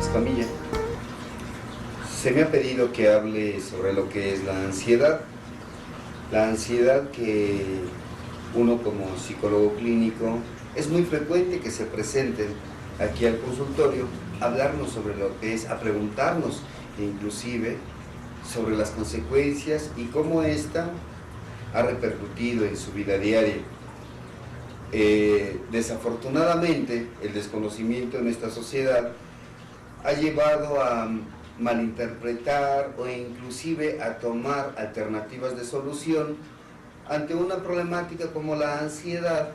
Escamilla. Se me ha pedido que hable sobre lo que es la ansiedad. La ansiedad que uno como psicólogo clínico es muy frecuente que se presenten aquí al consultorio a hablarnos sobre lo que es, a preguntarnos inclusive sobre las consecuencias y cómo ésta ha repercutido en su vida diaria. Desafortunadamente, el desconocimiento en esta sociedad ha llevado a malinterpretar o inclusive a tomar alternativas de solución ante una problemática como la ansiedad,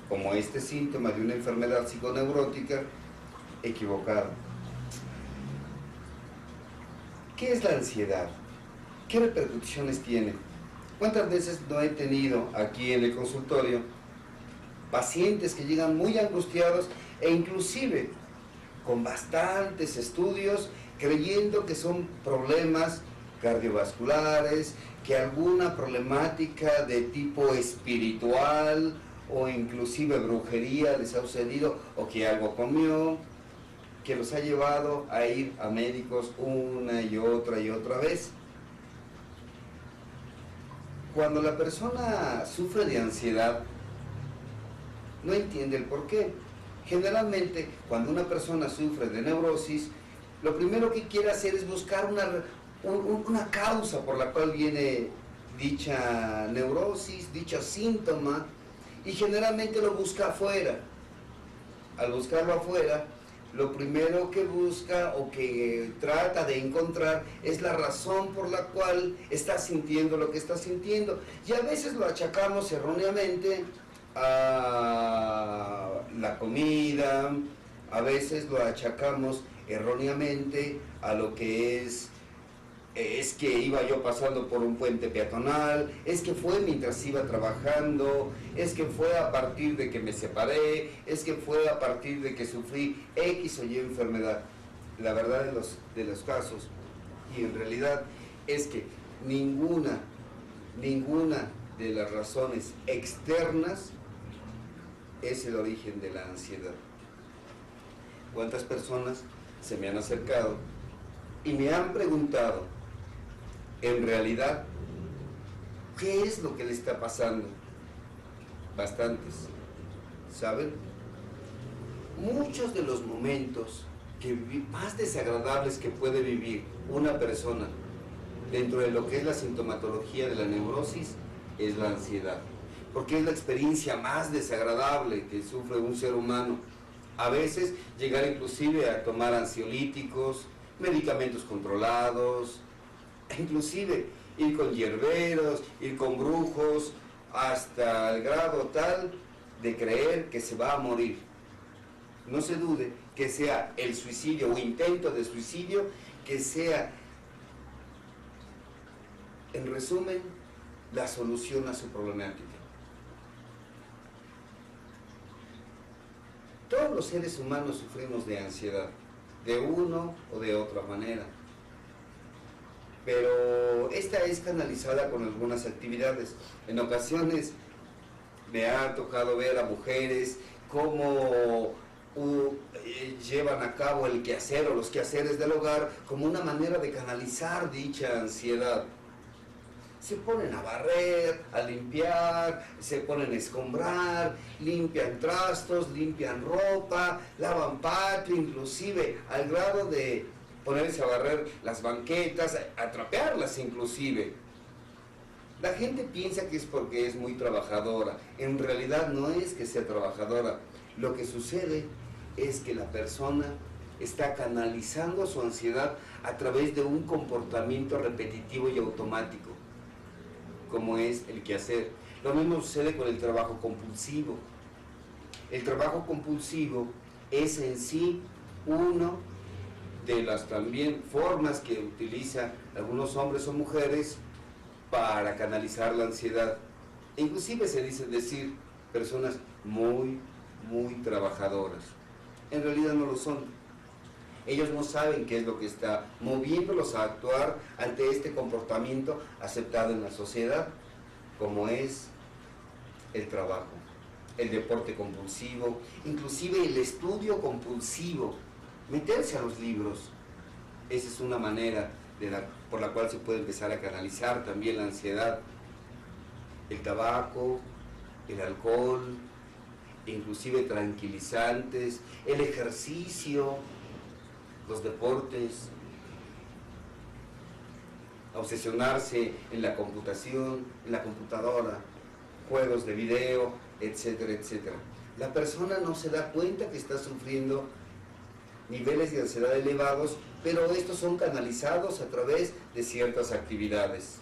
como este síntoma de una enfermedad psiconeurótica equivocada. ¿Qué es la ansiedad? ¿Qué repercusiones tiene? ¿Cuántas veces no he tenido aquí en el consultorio pacientes que llegan muy angustiados e inclusive con bastantes estudios creyendo que son problemas cardiovasculares, que alguna problemática de tipo espiritual o inclusive brujería les ha sucedido o que algo comió, que los ha llevado a ir a médicos una y otra vez? Cuando la persona sufre de ansiedad, no entiende el por qué. Generalmente, cuando una persona sufre de neurosis, lo primero que quiere hacer es buscar una causa por la cual viene dicha neurosis, dicho síntoma, y generalmente lo busca afuera. Al buscarlo afuera, lo primero que busca o que trata de encontrar es la razón por la cual está sintiendo lo que está sintiendo. Y a veces lo achacamos erróneamente a la comida, a veces lo achacamos erróneamente a lo que es que iba yo pasando por un puente peatonal, es que fue mientras iba trabajando, es que fue a partir de que me separé, es que fue a partir de que sufrí X o Y enfermedad. La verdad de los casos, y en realidad, es que ninguna de las razones externas es el origen de la ansiedad. ¿Cuántas personas se me han acercado y me han preguntado, en realidad, qué es lo que le está pasando? Bastantes, ¿saben? Muchos de los momentos más desagradables que puede vivir una persona dentro de lo que es la sintomatología de la neurosis es la ansiedad, porque es la experiencia más desagradable que sufre un ser humano. A veces llegar inclusive a tomar ansiolíticos, medicamentos controlados, inclusive ir con hierberos, ir con brujos, hasta el grado tal de creer que se va a morir. No se dude que sea el suicidio o intento de suicidio, que sea, en resumen, la solución a su problemática. Todos los seres humanos sufrimos de ansiedad, de una o de otra manera. Pero esta es canalizada con algunas actividades. En ocasiones me ha tocado ver a mujeres cómo llevan a cabo el quehacer o los quehaceres del hogar como una manera de canalizar dicha ansiedad. Se ponen a barrer, a limpiar, se ponen a escombrar, limpian trastos, limpian ropa, lavan patio, inclusive al grado de ponerse a barrer las banquetas, a trapearlas inclusive. La gente piensa que es porque es muy trabajadora. En realidad no es que sea trabajadora. Lo que sucede es que la persona está canalizando su ansiedad a través de un comportamiento repetitivo y automático, como es el quehacer. Lo mismo sucede con el trabajo compulsivo. El trabajo compulsivo es en sí uno de las también formas que utilizan algunos hombres o mujeres para canalizar la ansiedad. Inclusive se dice decir personas muy trabajadoras. En realidad no lo son. Ellos no saben qué es lo que está moviéndolos a actuar ante este comportamiento aceptado en la sociedad, como es el trabajo, el deporte compulsivo, inclusive el estudio compulsivo. meterse a los libros. Esa es una manera por la cual se puede empezar a canalizar también la ansiedad. El tabaco, el alcohol, inclusive tranquilizantes, el ejercicio, los deportes, obsesionarse en la computación, en la computadora, juegos de video, etcétera, etcétera. La persona no se da cuenta que está sufriendo niveles de ansiedad elevados, pero estos son canalizados a través de ciertas actividades.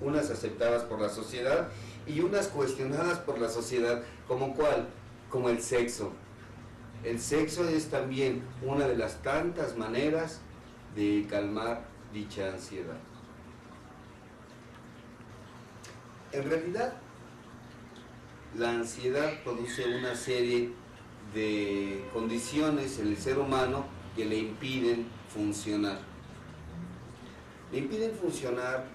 Unas aceptadas por la sociedad y unas cuestionadas por la sociedad, ¿como cuál? Como el sexo. El sexo es también una de las tantas maneras de calmar dicha ansiedad. En realidad, la ansiedad produce una serie de condiciones en el ser humano que le impiden funcionar. Le impiden funcionar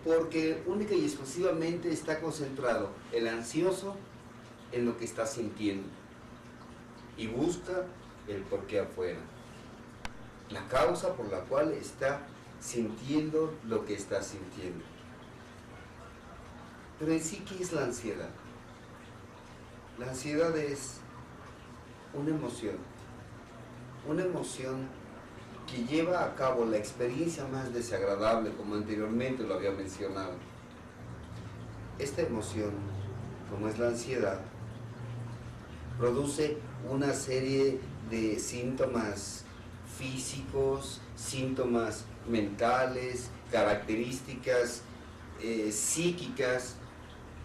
porque única y exclusivamente está concentrado el ansioso en lo que está sintiendo y busca el porqué afuera, la causa por la cual está sintiendo lo que está sintiendo. Pero en sí, ¿qué es la ansiedad? La ansiedad es una emoción que lleva a cabo la experiencia más desagradable, como anteriormente lo había mencionado. Esta emoción, como es la ansiedad, produce una serie de síntomas físicos, síntomas mentales, características psíquicas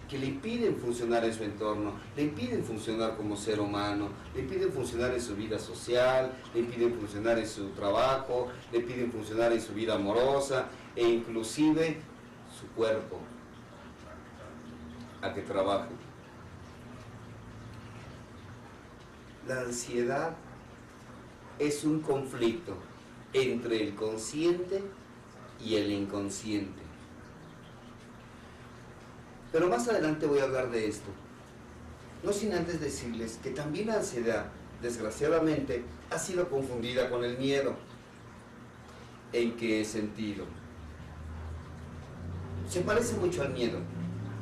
que le impiden funcionar en su entorno, le impiden funcionar como ser humano, le impiden funcionar en su vida social, le impiden funcionar en su trabajo, le impiden funcionar en su vida amorosa e inclusive su cuerpo a que trabaje. La ansiedad es un conflicto entre el consciente y el inconsciente. Pero más adelante voy a hablar de esto. No sin antes decirles que también la ansiedad, desgraciadamente, ha sido confundida con el miedo. ¿En qué sentido? Se parece mucho al miedo,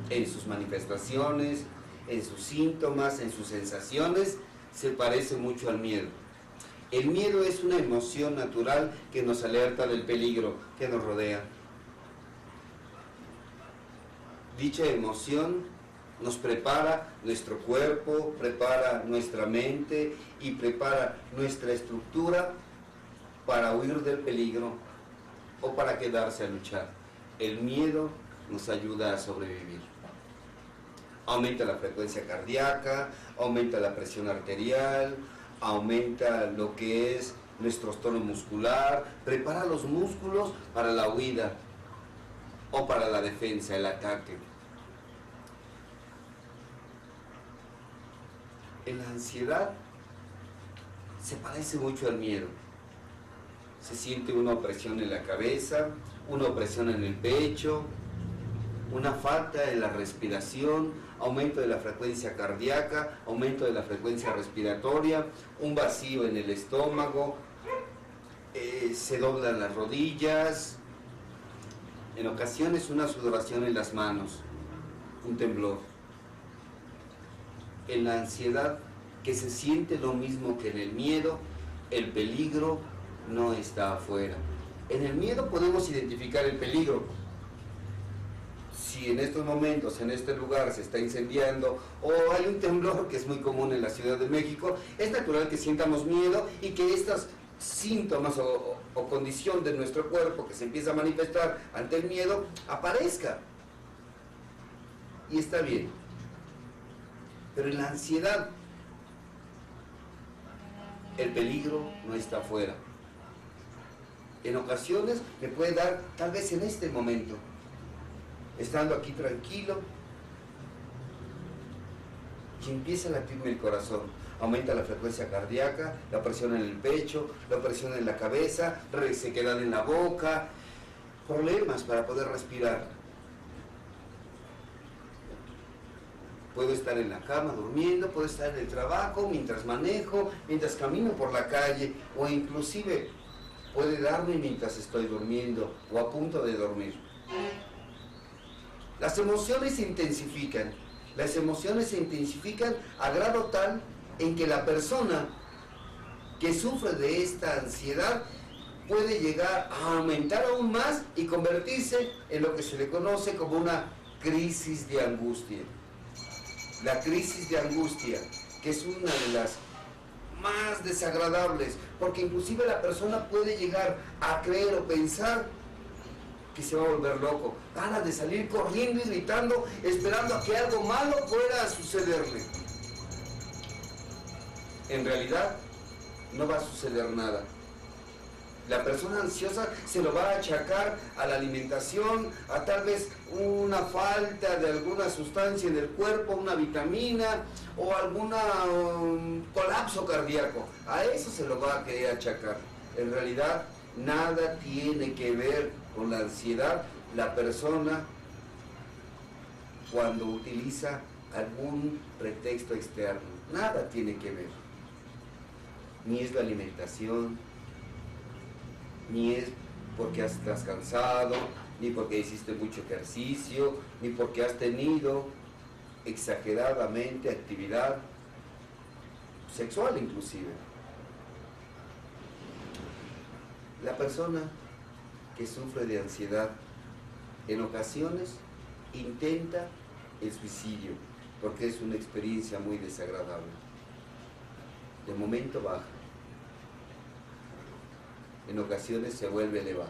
en sus manifestaciones, en sus síntomas, en sus sensaciones, se parece mucho al miedo. El miedo es una emoción natural que nos alerta del peligro que nos rodea. Dicha emoción nos prepara nuestro cuerpo, prepara nuestra mente y prepara nuestra estructura para huir del peligro o para quedarse a luchar. El miedo nos ayuda a sobrevivir. Aumenta la frecuencia cardíaca, aumenta la presión arterial, aumenta lo que es nuestro tono muscular, prepara los músculos para la huida o para la defensa, el ataque. En la ansiedad se parece mucho al miedo. Se siente una opresión en la cabeza, una opresión en el pecho, una falta en la respiración, aumento de la frecuencia cardíaca, aumento de la frecuencia respiratoria, un vacío en el estómago, se doblan las rodillas, en ocasiones una sudoración en las manos, un temblor. En la ansiedad, que se siente lo mismo que en el miedo, el peligro no está afuera. En el miedo podemos identificar el peligro. Si en estos momentos, en este lugar se está incendiando o hay un temblor que es muy común en la Ciudad de México, es natural que sientamos miedo y que estos síntomas o condición de nuestro cuerpo que se empieza a manifestar ante el miedo aparezca. Y está bien. Pero en la ansiedad, el peligro no está afuera. En ocasiones me puede dar, tal vez en este momento, estando aquí tranquilo, que empieza a latirme el corazón, aumenta la frecuencia cardíaca, la presión en el pecho, la presión en la cabeza, resequedad en la boca, problemas para poder respirar. Puedo estar en la cama durmiendo, puedo estar en el trabajo, mientras manejo, mientras camino por la calle, o inclusive puede darme mientras estoy durmiendo o a punto de dormir. Las emociones se intensifican. Las emociones se intensifican a grado tal en que la persona que sufre de esta ansiedad puede llegar a aumentar aún más y convertirse en lo que se le conoce como una crisis de angustia. La crisis de angustia, que es una de las más desagradables, porque inclusive la persona puede llegar a creer o pensar que se va a volver loco, ganas de salir corriendo y gritando, esperando a que algo malo fuera a sucederle. En realidad, no va a suceder nada. La persona ansiosa se lo va a achacar a la alimentación, a tal vez una falta de alguna sustancia en el cuerpo, una vitamina o algún colapso cardíaco. A eso se lo va a querer achacar. En realidad, nada tiene que ver con la ansiedad la persona cuando utiliza algún pretexto externo. Nada tiene que ver. Ni es la alimentación, ni es porque estás cansado, ni porque hiciste mucho ejercicio, ni porque has tenido exageradamente actividad sexual inclusive. La persona que sufre de ansiedad en ocasiones intenta el suicidio porque es una experiencia muy desagradable. De momento baja. En ocasiones se vuelve a elevar.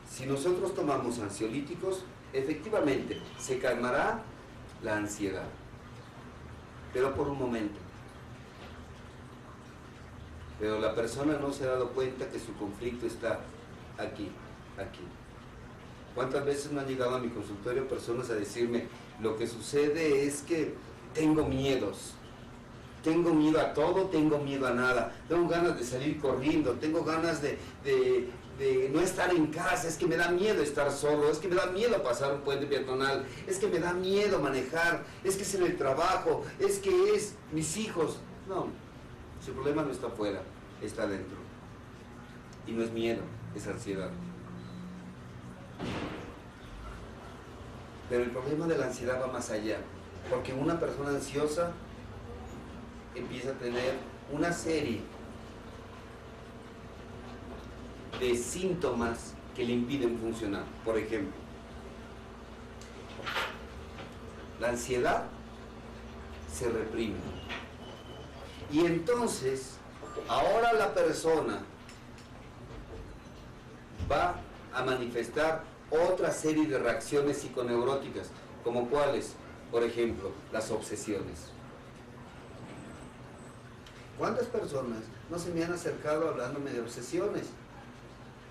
Si nosotros tomamos ansiolíticos, efectivamente se calmará la ansiedad, pero por un momento. Pero la persona no se ha dado cuenta que su conflicto está aquí. ¿Cuántas veces me han llegado a mi consultorio personas a decirme, lo que sucede es que tengo miedos? Tengo miedo a todo, tengo miedo a nada, tengo ganas de salir corriendo, tengo ganas de no estar en casa, es que me da miedo estar solo, es que me da miedo pasar un puente peatonal, es que me da miedo manejar, es que es en el trabajo, es que es mis hijos. No, su problema no está afuera, está dentro. Y no es miedo, es ansiedad. Pero el problema de la ansiedad va más allá, porque una persona ansiosa empieza a tener una serie de síntomas que le impiden funcionar. Por ejemplo, la ansiedad se reprime. Y entonces, ahora la persona va a manifestar otra serie de reacciones psiconeuróticas, como cuáles, por ejemplo, las obsesiones. ¿Cuántas personas no se me han acercado hablándome de obsesiones?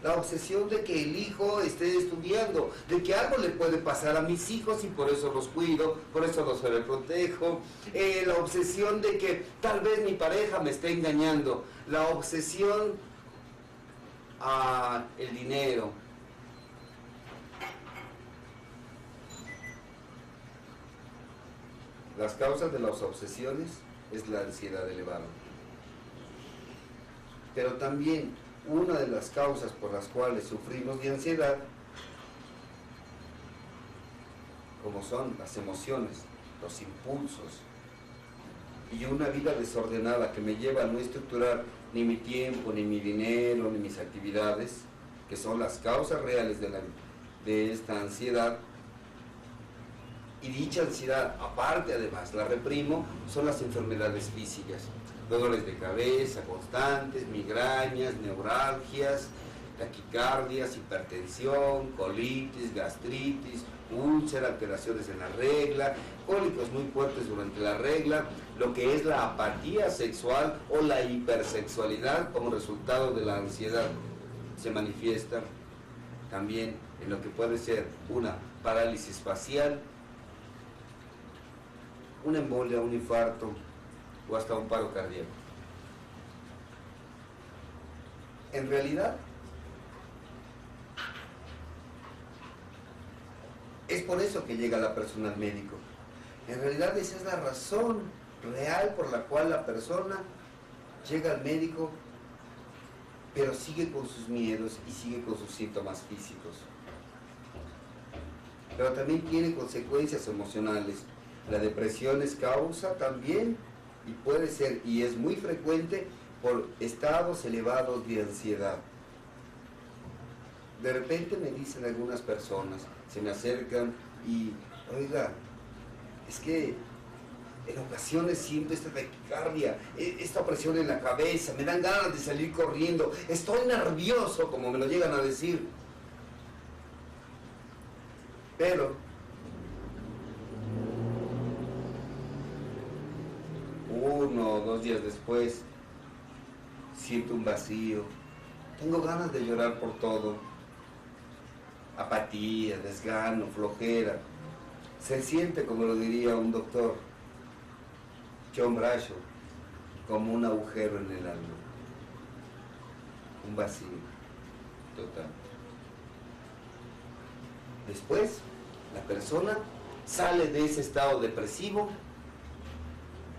La obsesión de que el hijo esté estudiando, de que algo le puede pasar a mis hijos y por eso los cuido, por eso los sobreprotejo. La obsesión de que tal vez mi pareja me esté engañando. La obsesión a el dinero. Las causas de las obsesiones es la ansiedad elevada. Pero también una de las causas por las cuales sufrimos de ansiedad, como son las emociones, los impulsos, y una vida desordenada que me lleva a no estructurar ni mi tiempo, ni mi dinero, ni mis actividades, que son las causas reales de esta ansiedad. Y dicha ansiedad, aparte además, la reprimo, son las enfermedades físicas. Dolores de cabeza constantes, migrañas, neuralgias, taquicardias, hipertensión, colitis, gastritis, úlcera, alteraciones en la regla, cólicos muy fuertes durante la regla, lo que es la apatía sexual o la hipersexualidad como resultado de la ansiedad se manifiesta también en lo que puede ser una parálisis facial, una embolia, un infarto o hasta un paro cardíaco. En realidad, Es por eso que llega la persona al médico. En realidad esa es la razón real por la cual la persona llega al médico, pero sigue con sus miedos y sigue con sus síntomas físicos. Pero también tiene consecuencias emocionales. La depresión es causa también, y puede ser, y es muy frecuente, por estados elevados de ansiedad. De repente me dicen algunas personas, se me acercan y, oiga, es que en ocasiones siento esta taquicardia, esta presión en la cabeza, me dan ganas de salir corriendo, estoy nervioso, como me lo llegan a decir. Pero 1 o 2 días después siento un vacío, tengo ganas de llorar por todo, apatía, desgano, flojera. Se siente, como lo diría un doctor, John Bradshaw, como un agujero en el alma, un vacío total. Después, la persona sale de ese estado depresivo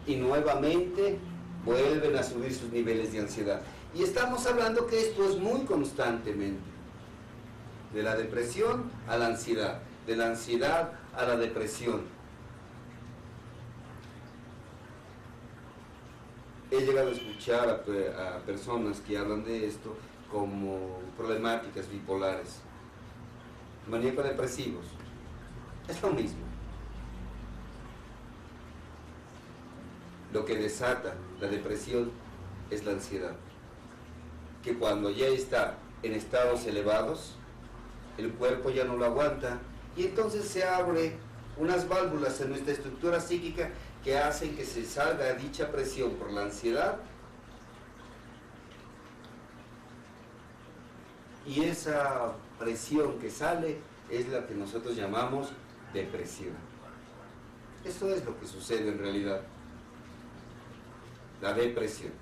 y nuevamente vuelven a subir sus niveles de ansiedad. Y estamos hablando que esto es muy constantemente, de la depresión a la ansiedad, de la ansiedad a la depresión. He llegado a escuchar a personas que hablan de esto como problemáticas bipolares, maníaco-depresivos. Es lo mismo. Lo que desata la depresión es la ansiedad, que cuando ya está en estados elevados, el cuerpo ya no lo aguanta y entonces se abre unas válvulas en nuestra estructura psíquica que hacen que se salga dicha presión por la ansiedad, y esa presión que sale es la que nosotros llamamos depresión. Eso es lo que sucede en realidad, la depresión.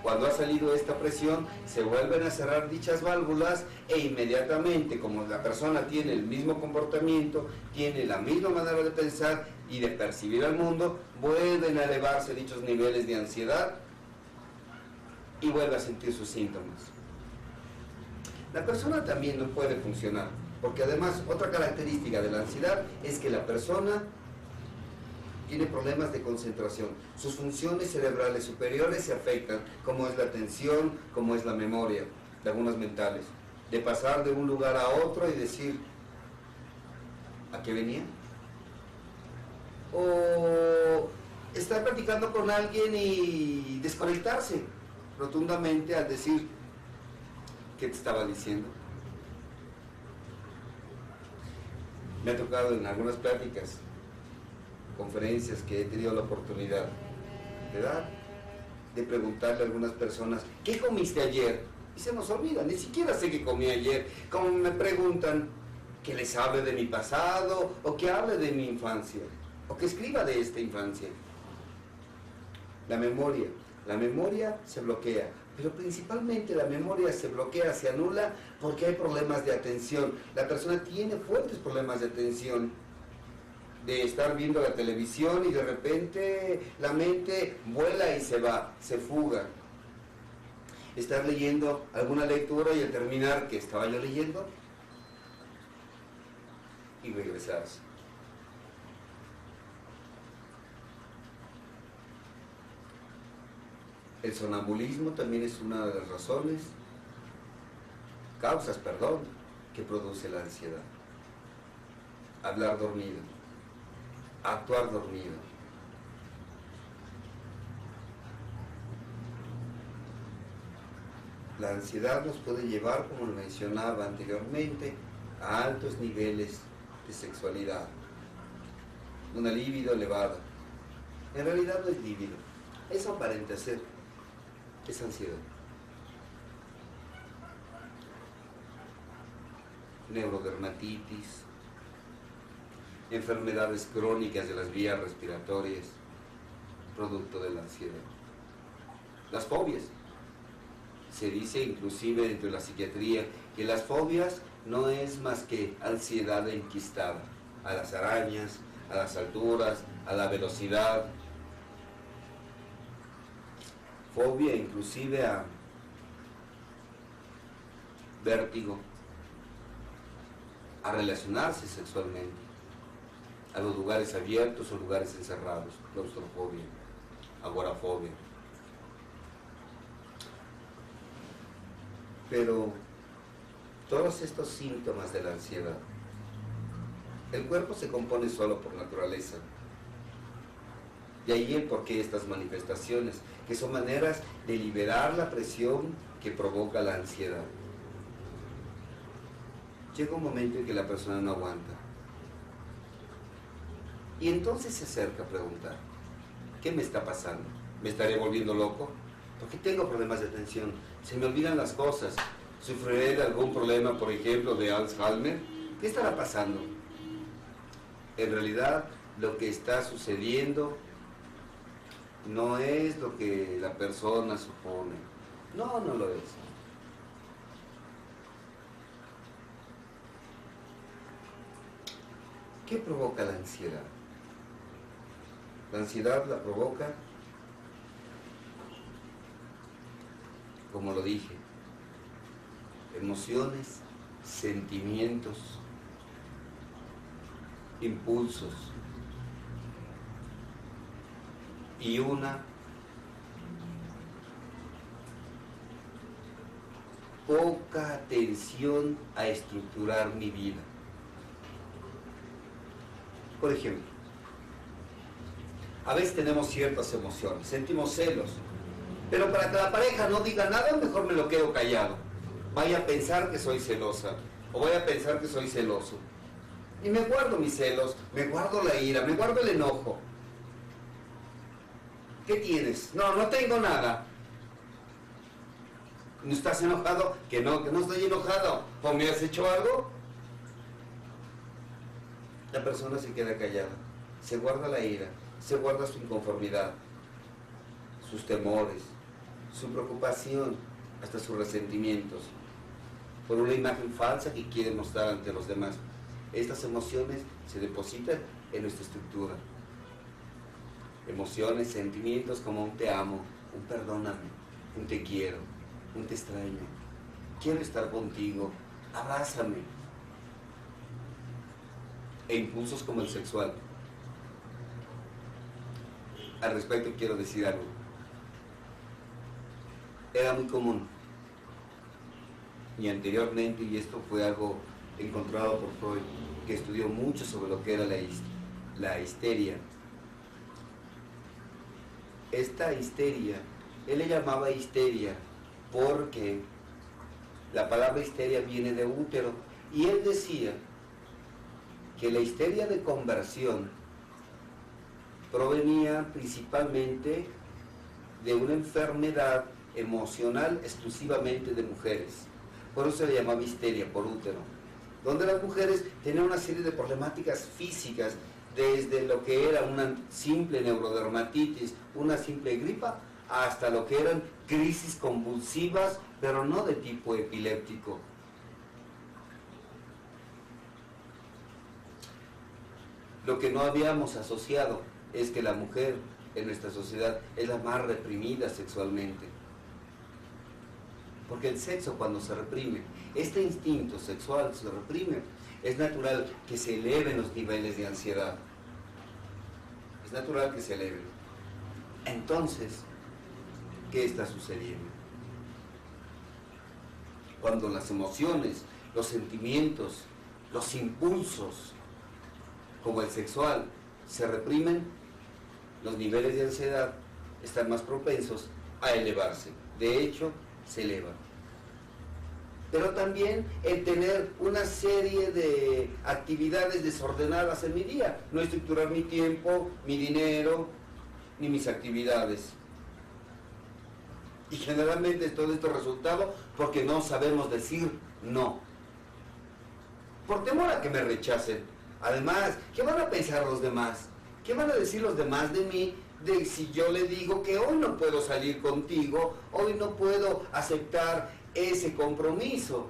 Cuando ha salido esta presión, se vuelven a cerrar dichas válvulas e inmediatamente, como la persona tiene el mismo comportamiento, tiene la misma manera de pensar y de percibir al mundo, vuelven a elevarse dichos niveles de ansiedad y vuelve a sentir sus síntomas. La persona también no puede funcionar, porque además otra característica de la ansiedad es que la persona tiene problemas de concentración. Sus funciones cerebrales superiores se afectan, como es la atención, como es la memoria, lagunas mentales. De pasar de un lugar a otro y decir, ¿a qué venía? O estar platicando con alguien y desconectarse rotundamente al decir, ¿qué te estaba diciendo? Me ha tocado en algunas pláticas, conferencias que he tenido la oportunidad de dar, de preguntarle a algunas personas, ¿qué comiste ayer? Y se nos olvida, ni siquiera sé qué comí ayer. Como me preguntan, que les hable de mi pasado, o que hable de mi infancia, o que escriba de esta infancia. La memoria se bloquea, pero principalmente la memoria se bloquea, se anula, porque hay problemas de atención. La persona tiene fuertes problemas de atención, de estar viendo la televisión y de repente la mente vuela y se va, se fuga. Estar leyendo alguna lectura y al terminar, ¿qué estaba yo leyendo? Y regresarse. El sonambulismo también es una de las causas, que produce la ansiedad. Hablar dormido, actuar dormido. La ansiedad nos puede llevar, como lo mencionaba anteriormente, a altos niveles de sexualidad, una libido elevada. En realidad no es libido, eso aparenta ser, es ansiedad. Neurodermatitis, enfermedades crónicas de las vías respiratorias, producto de la ansiedad. Las fobias. Se dice inclusive dentro de la psiquiatría que las fobias no es más que ansiedad enquistada a las arañas, a las alturas, a la velocidad. Fobia inclusive a vértigo, a relacionarse sexualmente, a los lugares abiertos o lugares encerrados, claustrofobia, agorafobia. Pero todos estos síntomas de la ansiedad, el cuerpo se compone solo por naturaleza. De ahí el porqué de estas manifestaciones, que son maneras de liberar la presión que provoca la ansiedad. Llega un momento en que la persona no aguanta. Y entonces se acerca a preguntar, ¿qué me está pasando? ¿Me estaré volviendo loco? ¿Por qué tengo problemas de atención? ¿Se me olvidan las cosas? ¿Sufriré de algún problema, por ejemplo, de Alzheimer? ¿Qué estará pasando? En realidad, lo que está sucediendo no es lo que la persona supone. No, no lo es. ¿Qué provoca la ansiedad? La ansiedad la provoca, como lo dije, emociones, sentimientos, impulsos y una poca atención a estructurar mi vida. Por ejemplo, a veces tenemos ciertas emociones, sentimos celos, pero para que la pareja no diga nada, mejor me lo quedo callado. Vaya a pensar que soy celosa, o voy a pensar que soy celoso. Y me guardo mis celos, me guardo la ira, me guardo el enojo. ¿Qué tienes? No, no tengo nada. ¿No estás enojado? Que no estoy enojado. ¿O me has hecho algo? La persona se queda callada, se guarda la ira, se guarda su inconformidad, sus temores, su preocupación, hasta sus resentimientos, por una imagen falsa que quiere mostrar ante los demás. Estas emociones se depositan en nuestra estructura. Emociones, sentimientos como un te amo, un perdóname, un te quiero, un te extraño, quiero estar contigo, abrázame. E impulsos como el sexual. Al respecto quiero decir algo. Era muy común, y anteriormente, y esto fue algo encontrado por Freud, que estudió mucho sobre lo que era la histeria. Esta histeria, él le llamaba histeria porque la palabra histeria viene de útero, y él decía que la histeria de conversión provenía principalmente de una enfermedad emocional exclusivamente de mujeres. Por eso se le llamaba histeria por útero, donde las mujeres tenían una serie de problemáticas físicas, desde lo que era una simple neurodermatitis, una simple gripa, hasta lo que eran crisis convulsivas, pero no de tipo epiléptico. Lo que no habíamos asociado es que la mujer en nuestra sociedad es la más reprimida sexualmente. Porque el sexo, cuando se reprime, este instinto sexual se reprime, es natural que se eleven los niveles de ansiedad. Es natural que se eleven. Entonces, ¿qué está sucediendo? Cuando las emociones, los sentimientos, los impulsos, como el sexual, se reprimen, los niveles de ansiedad están más propensos a elevarse. De hecho, se elevan. Pero también el tener una serie de actividades desordenadas en mi día, no estructurar mi tiempo, mi dinero, ni mis actividades. Y generalmente todo esto resultado porque no sabemos decir no. Por temor a que me rechacen. Además, ¿qué van a pensar los demás? ¿Qué van a decir los demás de mí? De si yo le digo que hoy no puedo salir contigo, hoy no puedo aceptar ese compromiso.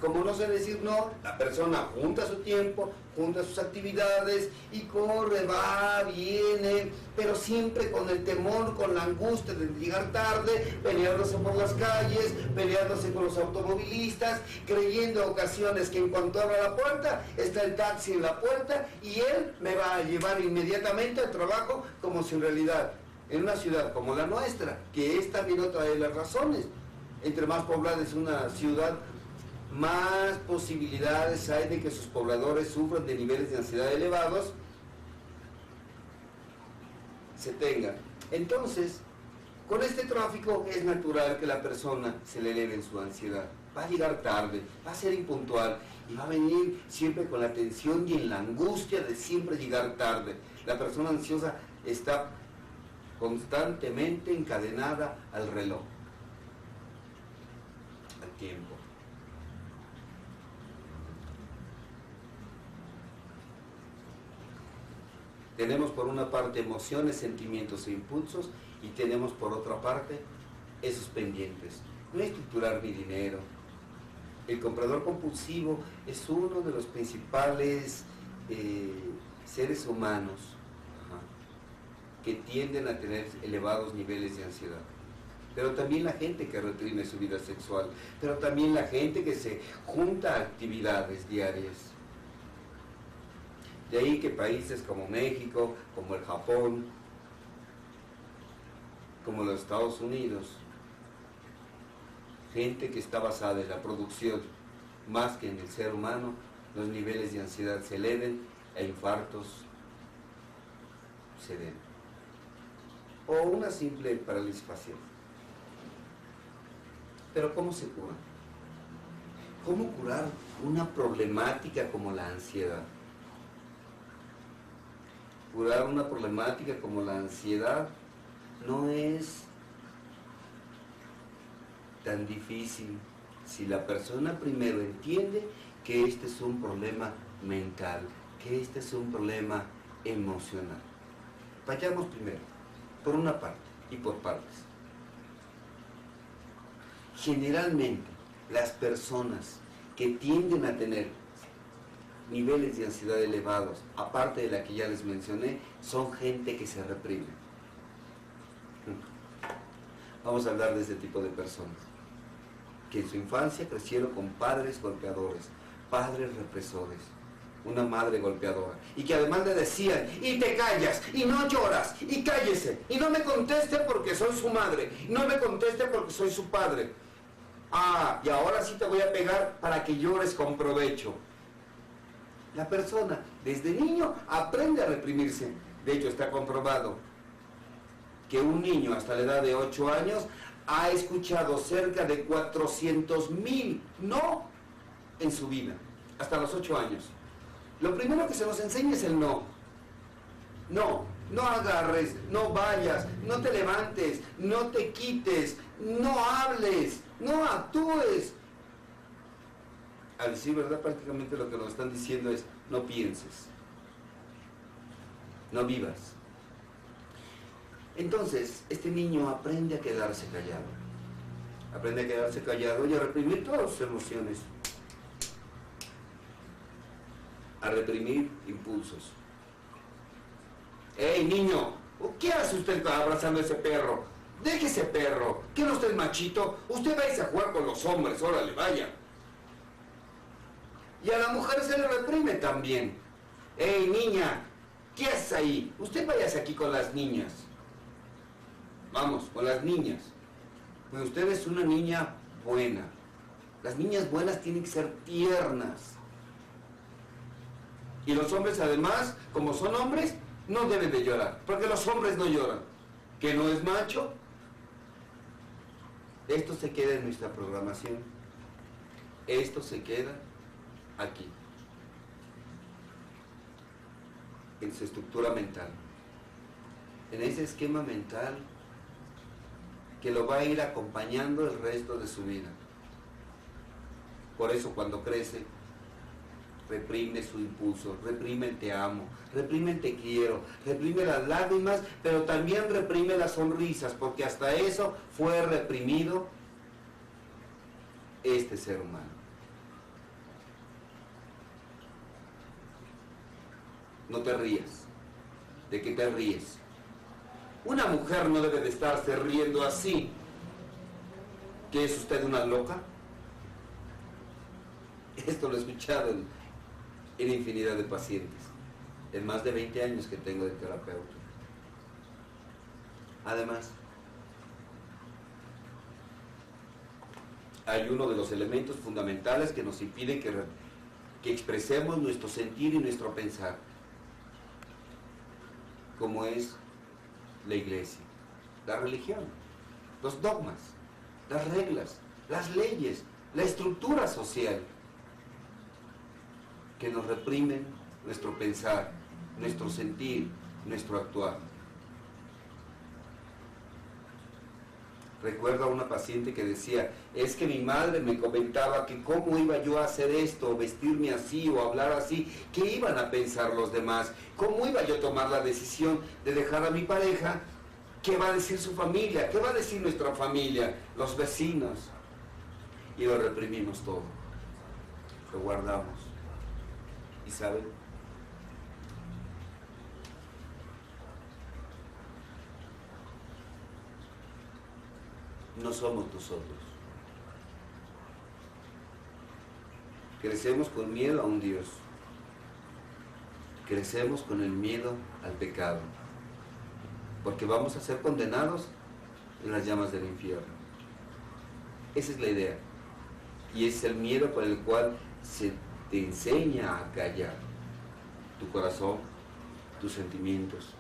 Como no sé decir no, la persona junta su tiempo, junta sus actividades y corre, va, viene, pero siempre con el temor, con la angustia de llegar tarde, peleándose por las calles, peleándose con los automovilistas, creyendo en ocasiones que en cuanto abra la puerta, está el taxi en la puerta y él me va a llevar inmediatamente al trabajo, como si en realidad en una ciudad como la nuestra, que es también otra de las razones, entre más poblada es una ciudad, más posibilidades hay de que sus pobladores sufran de niveles de ansiedad elevados, se tengan. Entonces, con este tráfico es natural que la persona se le eleve en su ansiedad. Va a llegar tarde, va a ser impuntual y va a venir siempre con la tensión y en la angustia de siempre llegar tarde. La persona ansiosa está constantemente encadenada al reloj, al tiempo. Tenemos por una parte emociones, sentimientos e impulsos y tenemos por otra parte esos pendientes. No estructurar mi dinero. El comprador compulsivo es uno de los principales seres humanos que tienden a tener elevados niveles de ansiedad. Pero también la gente que reprime su vida sexual, pero también la gente que se junta a actividades diarias. De ahí que países como México, como el Japón, como los Estados Unidos, gente que está basada en la producción más que en el ser humano, los niveles de ansiedad se eleven e infartos se den. O una simple parálisis facial. Pero ¿cómo se cura? ¿Cómo curar una problemática como la ansiedad? Curar una problemática como la ansiedad no es tan difícil si la persona primero entiende que este es un problema mental, que este es un problema emocional. Vayamos primero, por una parte y por partes. Generalmente, las personas que tienden a tener niveles de ansiedad elevados, aparte de la que ya les mencioné, son gente que se reprime. Vamos a hablar de este tipo de personas, que en su infancia crecieron con padres golpeadores, padres represores, una madre golpeadora, y que además le decían, y te callas, y no lloras, y cállese, y no me conteste porque soy su madre, y no me conteste porque soy su padre. Ah, y ahora sí te voy a pegar para que llores con provecho. La persona desde niño aprende a reprimirse. De hecho, está comprobado que un niño hasta la edad de 8 años ha escuchado cerca de 400,000 no en su vida, hasta los 8 años. Lo primero que se nos enseña es el no. No, no agarres, no vayas, no te levantes, no te quites, no hables, no actúes. A decir verdad, prácticamente lo que nos están diciendo es, no pienses, no vivas. Entonces, este niño aprende a quedarse callado. Aprende a quedarse callado y a reprimir todas sus emociones. A reprimir impulsos. ¡Ey, niño! ¿Qué hace usted abrazando a ese perro? Deje ese perro. ¿Qué no usted es machito? Usted vaya a jugar con los hombres, órale, vaya. Y a la mujer se le reprime también. ¡Ey, niña! ¿Qué haces ahí? Usted váyase aquí con las niñas. Vamos, con las niñas. Pues usted es una niña buena. Las niñas buenas tienen que ser tiernas. Y los hombres además, como son hombres, no deben de llorar, porque los hombres no lloran. ¿Que no es macho? Esto se queda en nuestra programación. Esto se queda aquí, en su estructura mental, en ese esquema mental que lo va a ir acompañando el resto de su vida. Por eso cuando crece, reprime su impulso, reprime el te amo, reprime el te quiero, reprime las lágrimas, pero también reprime las sonrisas, porque hasta eso fue reprimido este ser humano. No te rías. ¿De qué te ríes? Una mujer no debe de estarse riendo así. ¿Qué es usted, una loca? Esto lo he escuchado en infinidad de pacientes, en más de 20 años que tengo de terapeuta. Además, hay uno de los elementos fundamentales que nos impide que expresemos nuestro sentir y nuestro pensar, como es la iglesia, la religión, los dogmas, las reglas, las leyes, la estructura social, que nos reprimen nuestro pensar, nuestro sentir, nuestro actuar. Recuerdo a una paciente que decía, es que mi madre me comentaba que cómo iba yo a hacer esto, o vestirme así, o hablar así, qué iban a pensar los demás, cómo iba yo a tomar la decisión de dejar a mi pareja, qué va a decir su familia, qué va a decir nuestra familia, los vecinos. Y lo reprimimos todo, lo guardamos. ¿Y saben? No somos nosotros. Crecemos con miedo a un Dios. Crecemos con el miedo al pecado. Porque vamos a ser condenados en las llamas del infierno. Esa es la idea. Y es el miedo por el cual se te enseña a callar tu corazón, tus sentimientos.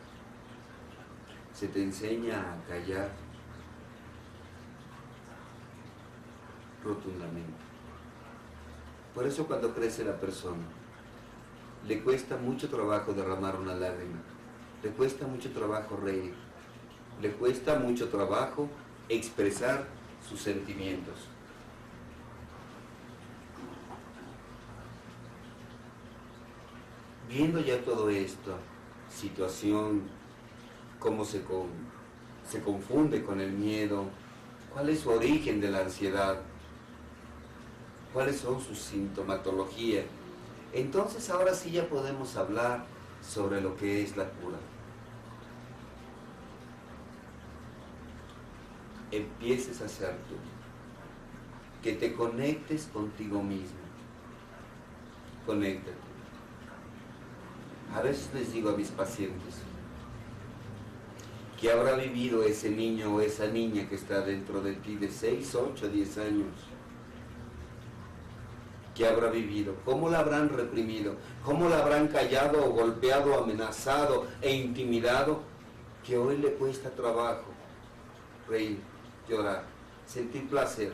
Se te enseña a callar rotundamente. Por eso cuando crece la persona, le cuesta mucho trabajo derramar una lágrima, le cuesta mucho trabajo reír, le cuesta mucho trabajo expresar sus sentimientos. Viendo ya todo esto, situación, cómo se confunde con el miedo, cuál es su origen de la ansiedad, cuáles son sus sintomatologías, entonces ahora sí ya podemos hablar sobre lo que es la cura. Empieces a hacer tú, que te conectes contigo mismo, conéctate. A veces les digo a mis pacientes, ¿qué habrá vivido ese niño o esa niña que está dentro de ti de 6, 8, 10 años? ¿Qué habrá vivido? ¿Cómo la habrán reprimido? ¿Cómo la habrán callado o golpeado, amenazado e intimidado? Que hoy le cuesta trabajo reír, llorar, sentir placer.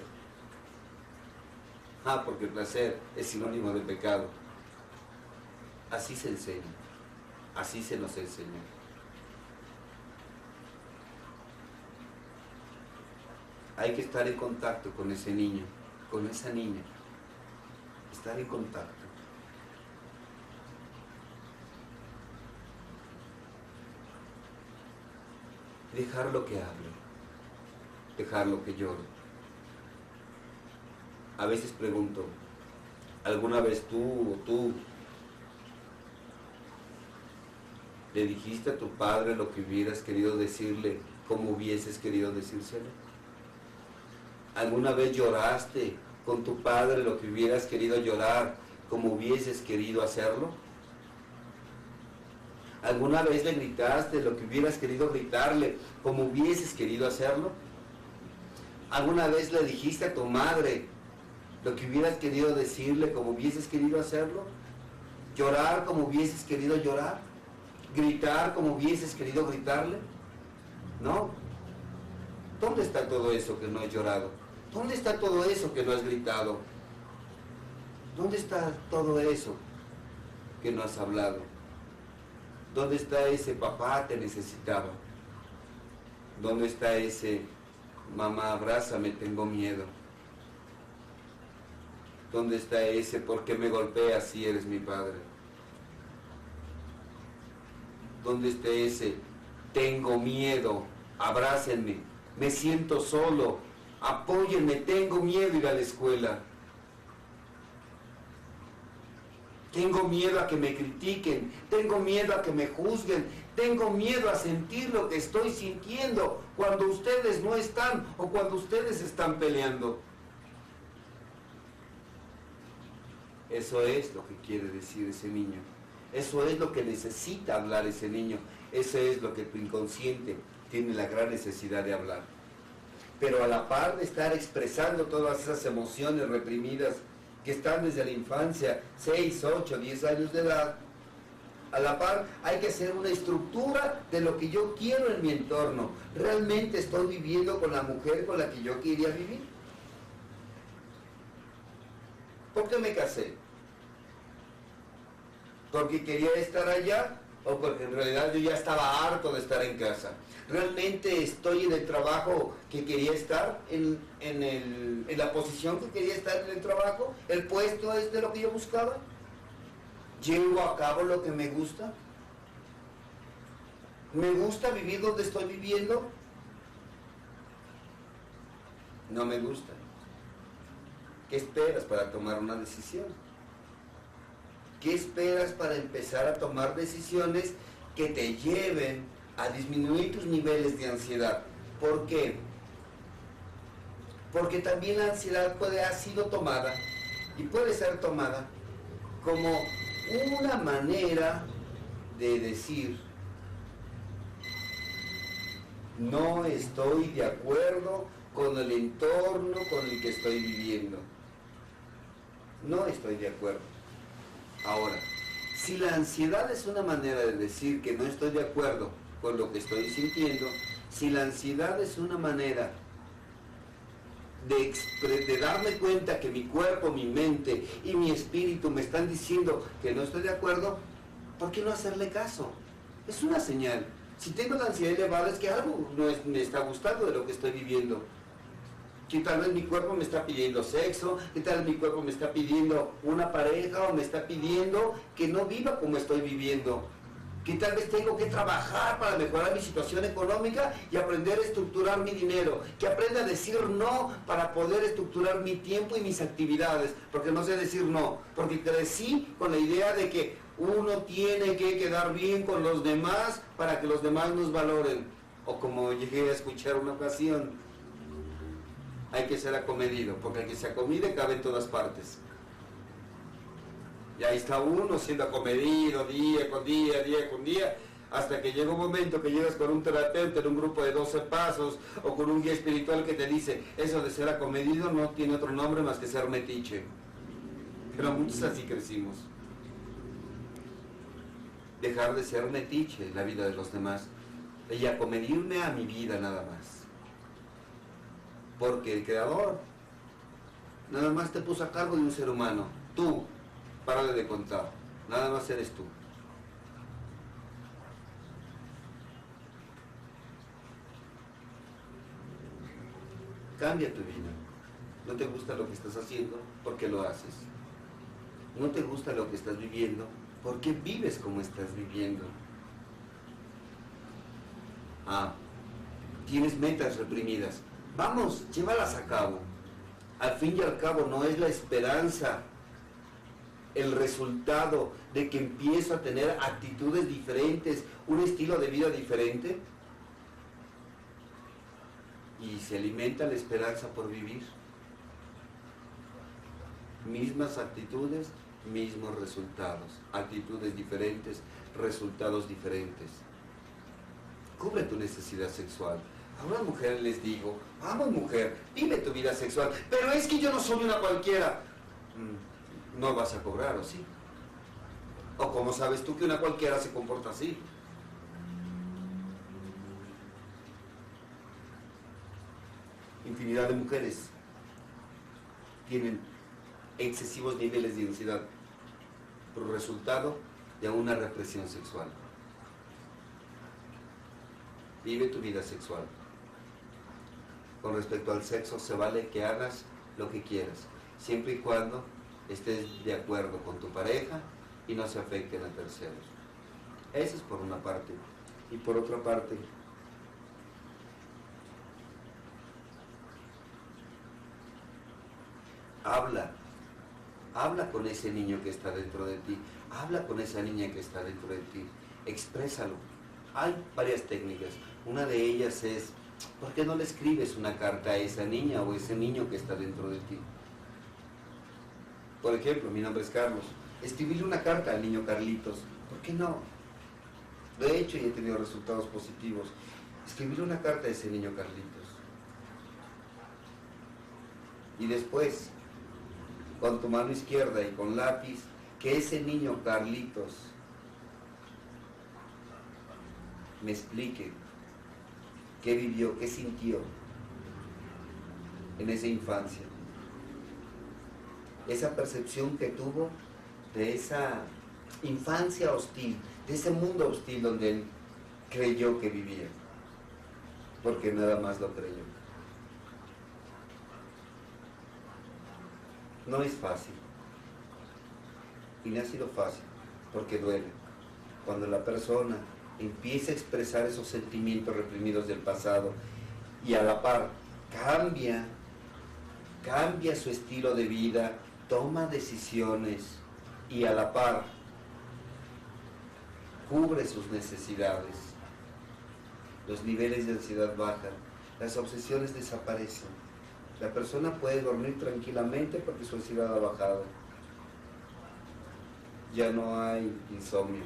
Porque el placer es sinónimo de pecado. Así se enseña, así se nos enseñó. Hay que estar en contacto con ese niño, con esa niña. Estar en contacto. Dejarlo que hable, dejarlo que llore. A veces pregunto, ¿alguna vez tú le dijiste a tu padre lo que hubieras querido decirle, como hubieses querido decírselo? ¿Alguna vez lloraste con tu padre lo que hubieras querido llorar, como hubieses querido hacerlo? ¿Alguna vez le gritaste lo que hubieras querido gritarle, como hubieses querido hacerlo? ¿Alguna vez le dijiste a tu madre lo que hubieras querido decirle, como hubieses querido hacerlo? ¿Llorar como hubieses querido llorar? ¿Gritar como hubieses querido gritarle? ¿No? ¿Dónde está todo eso que no has llorado? ¿Dónde está todo eso que no has gritado? ¿Dónde está todo eso que no has hablado? ¿Dónde está ese papá te necesitaba? ¿Dónde está ese mamá abrázame, tengo miedo? ¿Dónde está ese por qué me golpeas si eres mi padre? ¿Dónde está ese tengo miedo, abrácenme, me siento solo, apóyenme, tengo miedo de ir a la escuela? Tengo miedo a que me critiquen, tengo miedo a que me juzguen, tengo miedo a sentir lo que estoy sintiendo cuando ustedes no están o cuando ustedes están peleando. Eso es lo que quiere decir ese niño. Eso es lo que necesita hablar ese niño. Eso es lo que tu inconsciente tiene la gran necesidad de hablar. Pero a la par de estar expresando todas esas emociones reprimidas que están desde la infancia, 6, 8, 10 años de edad, a la par hay que hacer una estructura de lo que yo quiero en mi entorno. ¿Realmente estoy viviendo con la mujer con la que yo quería vivir? ¿Por qué me casé? ¿Porque quería estar allá? ¿O porque en realidad yo ya estaba harto de estar en casa? ¿Realmente estoy en el trabajo que quería estar? ¿En la posición que quería estar en el trabajo? ¿El puesto es de lo que yo buscaba? ¿Llevo a cabo lo que me gusta? ¿Me gusta vivir donde estoy viviendo? No me gusta. ¿Qué esperas para tomar una decisión? ¿Qué esperas para empezar a tomar decisiones que te lleven a disminuir tus niveles de ansiedad? ¿Por qué? Porque también la ansiedad ha sido tomada y puede ser tomada como una manera de decir: no estoy de acuerdo con el entorno con el que estoy viviendo. No estoy de acuerdo. Ahora, si la ansiedad es una manera de decir que no estoy de acuerdo con lo que estoy sintiendo, si la ansiedad es una manera de darme cuenta que mi cuerpo, mi mente y mi espíritu me están diciendo que no estoy de acuerdo, ¿por qué no hacerle caso? Es una señal. Si tengo la ansiedad elevada es que algo no me está gustando de lo que estoy viviendo. Que tal vez mi cuerpo me está pidiendo sexo, que tal vez mi cuerpo me está pidiendo una pareja o me está pidiendo que no viva como estoy viviendo. Que tal vez tengo que trabajar para mejorar mi situación económica y aprender a estructurar mi dinero. Que aprenda a decir no para poder estructurar mi tiempo y mis actividades. Porque no sé decir no. Porque crecí con la idea de que uno tiene que quedar bien con los demás para que los demás nos valoren. O como llegué a escuchar una ocasión: hay que ser acomedido, porque el que se acomide cabe en todas partes. Y ahí está uno siendo acomedido día con día, día con día, hasta que llega un momento que llegas con un terapeuta en un grupo de 12 pasos o con un guía espiritual que te dice: eso de ser acomedido no tiene otro nombre más que ser metiche. Pero muchos así crecimos. Dejar de ser metiche en la vida de los demás y acomedirme a mi vida nada más. Porque el Creador nada más te puso a cargo de un ser humano. Tú, párale de contar, nada más eres tú. Cambia tu vida. ¿No te gusta lo que estás haciendo? ¿Por qué lo haces? ¿No te gusta lo que estás viviendo? ¿Por qué vives como estás viviendo? Tienes metas reprimidas. Vamos, llévalas a cabo. Al fin y al cabo, ¿no es la esperanza el resultado de que empiezo a tener actitudes diferentes, un estilo de vida diferente? Y se alimenta la esperanza por vivir. Mismas actitudes, mismos resultados. Actitudes diferentes, resultados diferentes. Cubre tu necesidad sexual. A una mujer les digo: vamos mujer, vive tu vida sexual. Pero es que yo no soy una cualquiera. No vas a cobrar, ¿o sí? ¿O cómo sabes tú que una cualquiera se comporta así? Infinidad de mujeres tienen excesivos niveles de ansiedad por resultado de una represión sexual. Vive tu vida sexual. Con respecto al sexo, se vale que hagas lo que quieras, siempre y cuando estés de acuerdo con tu pareja y no se afecten a terceros. Eso es por una parte. Y por otra parte, habla habla con ese niño que está dentro de ti, habla con esa niña que está dentro de ti, exprésalo. Hay varias técnicas, una de ellas es, ¿por qué no le escribes una carta a esa niña o ese niño que está dentro de ti? Por ejemplo, mi nombre es Carlos, escribirle una carta al niño Carlitos, ¿por qué no? Lo he hecho y he tenido resultados positivos. Escribirle una carta a ese niño Carlitos. Y después, con tu mano izquierda y con lápiz, que ese niño Carlitos me explique qué vivió, qué sintió en esa infancia. Esa percepción que tuvo de esa infancia hostil, de ese mundo hostil donde él creyó que vivía, porque nada más lo creyó. No es fácil, y no ha sido fácil, porque duele. Cuando la persona empieza a expresar esos sentimientos reprimidos del pasado y a la par cambia su estilo de vida, toma decisiones y a la par cubre sus necesidades, los niveles de ansiedad bajan, las obsesiones desaparecen. La persona puede dormir tranquilamente porque su ansiedad ha bajado. Ya no hay insomnio.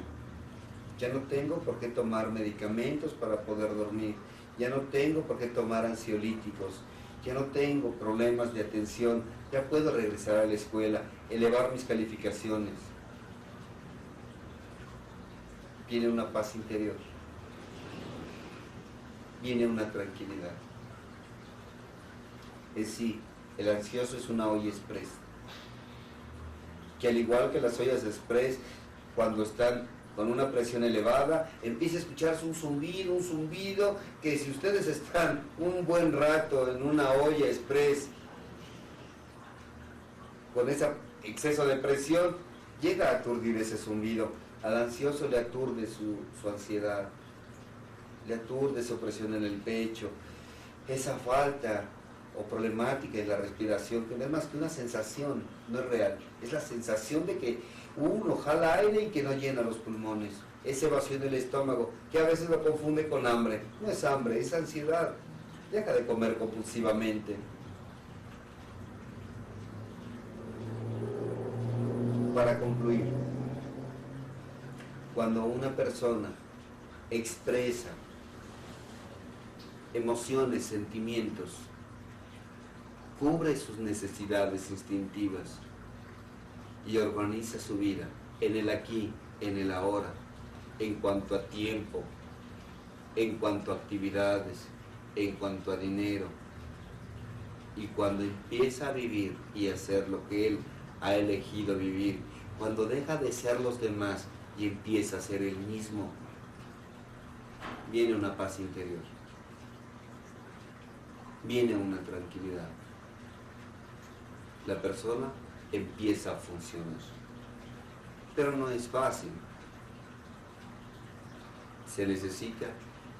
Ya no tengo por qué tomar medicamentos para poder dormir. Ya no tengo por qué tomar ansiolíticos. Ya no tengo problemas de atención. Ya puedo regresar a la escuela, elevar mis calificaciones. Viene una paz interior. Viene una tranquilidad. Es decir, el ansioso es una olla express, que al igual que las ollas express, cuando están con una presión elevada, empieza a escucharse un zumbido, que si ustedes están un buen rato en una olla express con ese exceso de presión, llega a aturdir ese zumbido. Al ansioso le aturde su ansiedad, le aturde su presión en el pecho, esa falta o problemática de la respiración, que no es más que una sensación, no es real, es la sensación de que uno jala aire y que no llena los pulmones, ese vacío en el estómago, que a veces lo confunde con hambre. No es hambre, es ansiedad. Deja de comer compulsivamente. Para concluir, cuando una persona expresa emociones, sentimientos, cubre sus necesidades instintivas y organiza su vida en el aquí, en el ahora, en cuanto a tiempo, en cuanto a actividades, en cuanto a dinero, y cuando empieza a vivir y hacer lo que él ha elegido vivir, cuando deja de ser los demás y empieza a ser él mismo, viene una paz interior, viene una tranquilidad. La persona empieza a funcionar. Pero no es fácil. Se necesita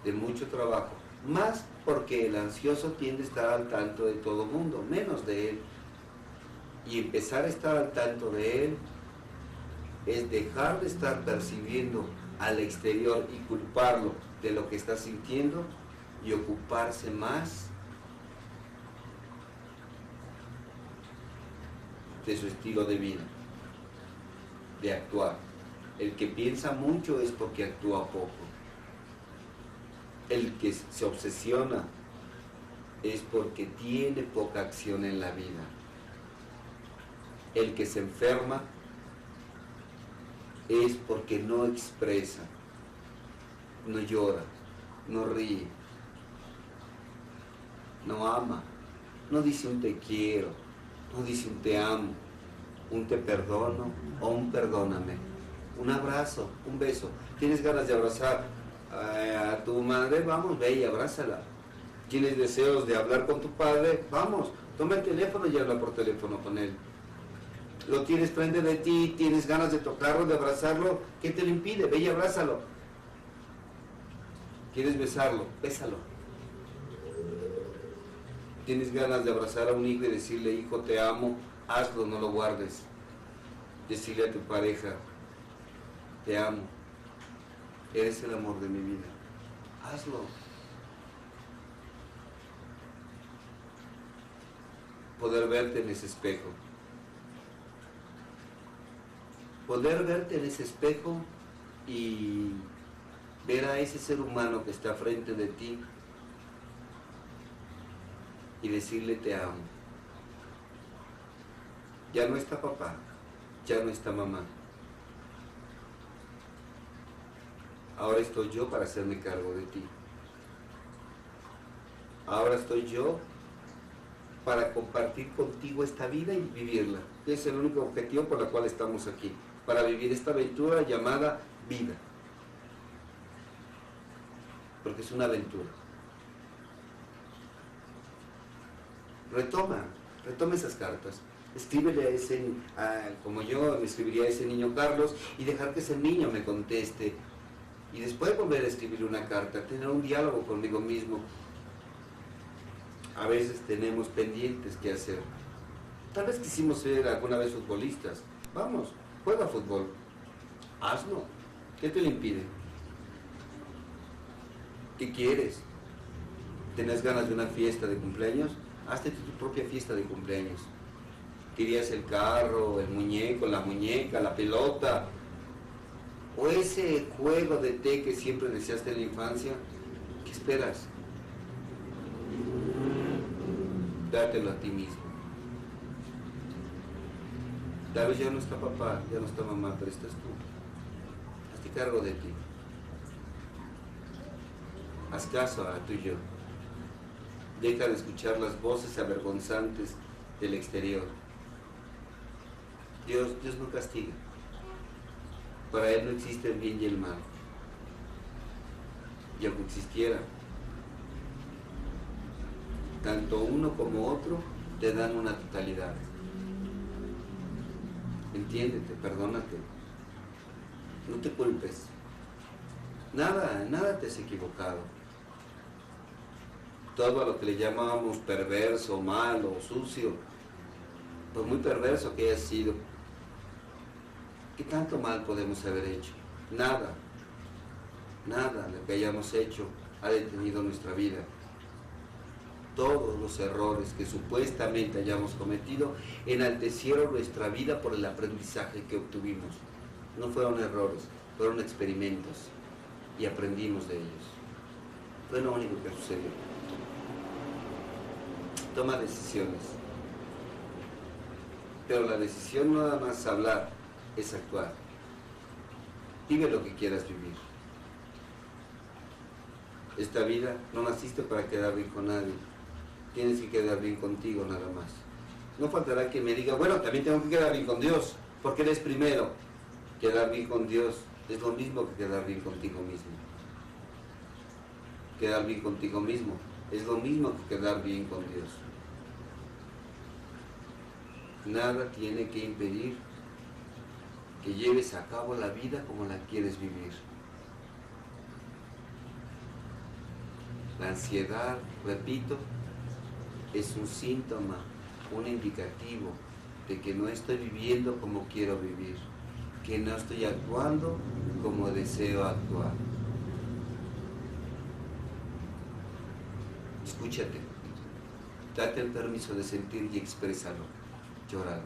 de mucho trabajo. Más porque el ansioso tiende a estar al tanto de todo mundo, menos de él. Y empezar a estar al tanto de él es dejar de estar percibiendo al exterior y culparlo de lo que está sintiendo y ocuparse más de su estilo de vida, de actuar. El que piensa mucho es porque actúa poco. El que se obsesiona es porque tiene poca acción en la vida. El que se enferma es porque no expresa, no llora, no ríe, no ama, no dice un te quiero, no dice un te amo, un te perdono o un perdóname, un abrazo, un beso. ¿Tienes ganas de abrazar a tu madre? Vamos, ve y abrázala. ¿Tienes deseos de hablar con tu padre? Vamos, toma el teléfono y habla por teléfono con él. Lo tienes frente de ti, tienes ganas de tocarlo, de abrazarlo, ¿qué te lo impide? Ve y abrázalo. ¿Quieres besarlo? Bésalo. ¿Tienes ganas de abrazar a un hijo y decirle, hijo, te amo? Hazlo, no lo guardes. Decirle a tu pareja, te amo, eres el amor de mi vida. Hazlo. Poder verte en ese espejo. Poder verte en ese espejo y ver a ese ser humano que está frente de ti y decirle te amo. Ya no está papá, ya no está mamá. Ahora estoy yo para hacerme cargo de ti. Ahora estoy yo para compartir contigo esta vida y vivirla. Ese es el único objetivo por el cual estamos aquí, para vivir esta aventura llamada vida. Porque es una aventura. Retoma esas cartas. Escríbele a ese, como yo me escribiría a ese niño Carlos, y dejar que ese niño me conteste. Y después volver a escribirle una carta, tener un diálogo conmigo mismo. A veces tenemos pendientes que hacer. Tal vez quisimos ser alguna vez futbolistas. Vamos, juega fútbol. Hazlo. ¿Qué te lo impide? ¿Qué quieres? ¿Tenés ganas de una fiesta de cumpleaños? Hazte tu propia fiesta de cumpleaños. ¿Querías el carro, el muñeco, la muñeca, la pelota? ¿O ese juego de té que siempre deseaste en la infancia? ¿Qué esperas? Dátelo a ti mismo. Tal vez ya no está papá, ya no está mamá, pero estás tú. Hazte cargo de ti. Haz caso a tu yo. Deja de escuchar las voces avergonzantes del exterior. Dios no castiga. Para Él no existe el bien y el mal. Y aunque existiera, tanto uno como otro te dan una totalidad. Entiéndete, perdónate. No te culpes. Nada te has equivocado. Todo a lo que le llamábamos perverso, malo, sucio, pues muy perverso que haya sido, ¿qué tanto mal podemos haber hecho? Nada lo que hayamos hecho ha detenido nuestra vida. Todos los errores que supuestamente hayamos cometido enaltecieron nuestra vida por el aprendizaje que obtuvimos. No fueron errores, fueron experimentos y aprendimos de ellos. Fue lo único que sucedió. Toma decisiones. Pero la decisión no nada más hablar, es actuar. Vive lo que quieras vivir. Esta vida no naciste para quedar bien con nadie. Tienes que quedar bien contigo nada más. No faltará que me diga, bueno, también tengo que quedar bien con Dios, porque eres primero. Quedar bien con Dios es lo mismo que quedar bien contigo mismo. Quedar bien contigo mismo es lo mismo que quedar bien con Dios. Nada tiene que impedir que lleves a cabo la vida como la quieres vivir. La ansiedad, repito, es un síntoma, un indicativo de que no estoy viviendo como quiero vivir, que no estoy actuando como deseo actuar. Escúchate, date el permiso de sentir y exprésalo, llóralo.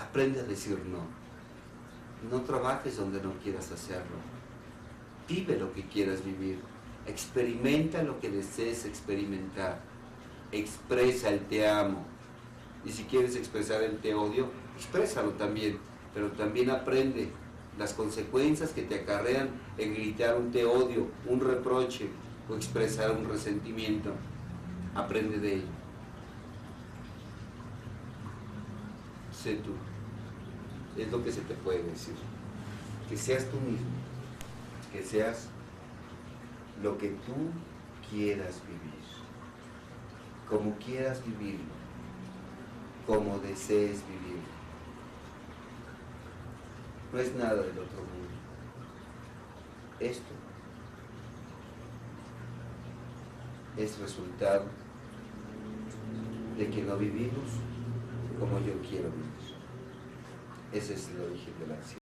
Aprende a decir no. No trabajes donde no quieras hacerlo. Vive lo que quieras vivir. Experimenta lo que desees experimentar. Expresa el te amo. Y si quieres expresar el te odio, exprésalo también. Pero también aprende las consecuencias que te acarrean en gritar un te odio, un reproche o expresar un resentimiento. Aprende de ello. Sé tú. Es lo que se te puede decir. Que seas tú mismo. Que seas lo que tú quieras vivir. Como quieras vivirlo. Como desees vivirlo. No es nada del otro mundo. Esto es resultado de que no vivimos como yo quiero vivir. Ese es el origen de la ansiedad.